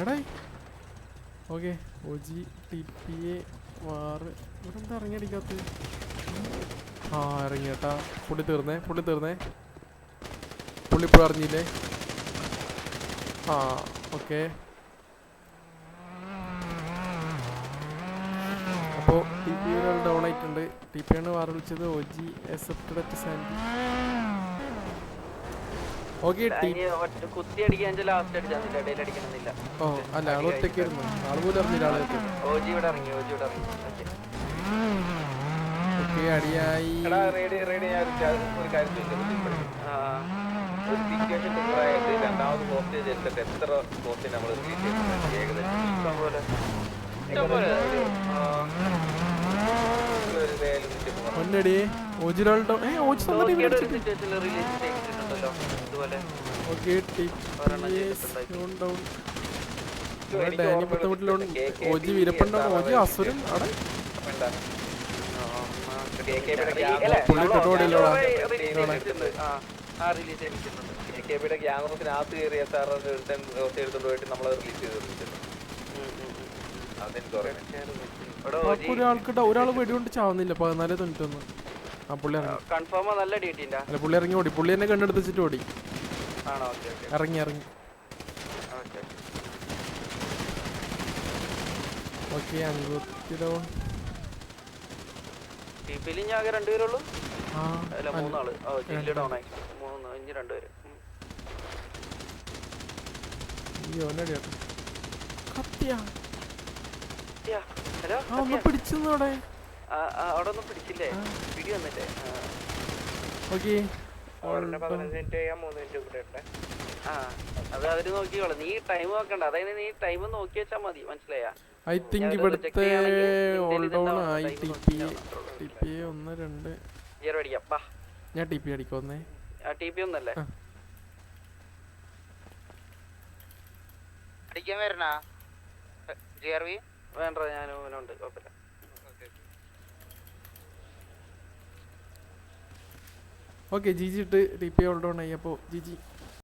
എടാ okay OG TPA വാറ് ഇവിടെ എന്താ ഇറങ്ങിയടിക്കാത്ത ആ ഇറങ്ങി കേട്ടാ പുള്ളി തീർന്നേ പുള്ളി ഇപ്പോൾ അറിഞ്ഞില്ലേ ആ ഓക്കെ അപ്പോൾ TP ഒരാൾ ഡൗൺ ആയിട്ടുണ്ട് TP ആണ് വാറ് വിളിച്ചത് OG accepted at Sandy okay ഓ അല്ല ആൾ ഒറ്റയ്ക്കായിരുന്നു ആൾ പോലും അറിഞ്ഞില്ല ആളൊക്കെ ഓക്കെ അടിയായി ഒന്നടി ഓജിരാളുടെ ഓക്കെ ഓജി വീരപ്പുണ്ടാവും ഓജി അസുരൻ അവിടെ ഒരാൾ വെടികൊണ്ട് ചാവുന്നില്ല 14:91 ആ പുള്ളി അല്ല പുള്ളി ഇറങ്ങി ഓടി പുള്ളി എന്നെ കണ്ടെടുത്തിട്ട് ഓടി ഇറങ്ങി ഓക്കെ അംഗത്തിലോ രണ്ടുപേരുള്ളൂ പിടിച്ചോടെ അവിടെ ഒന്നും പിടിച്ചില്ലേ വീഡിയോ വന്നില്ലേ ഓക്കെ അത് അവര് നോക്കിക്കോളാം നീ ടൈം നോക്കണ്ട അതായത് നീ ടൈം നോക്കി വെച്ചാ മതി മനസ്സിലായാ ഐ തിങ്ക് ഇവിടുത്തെ ഓൾ ഡൗൺ ആയി TP 1 2 ഞാൻ TP അടിക്കാം ഒന്നേ TP ഒന്നല്ലേ അടിക്കാൻ വരണ GRV വേണ്ട ഞാൻ ഉണ്ട് കുഴപ്പമില്ല ഓക്കെ GG ഇട്ട് TP ഓൾ ഡൗൺ ആയി അപ്പോൾ GG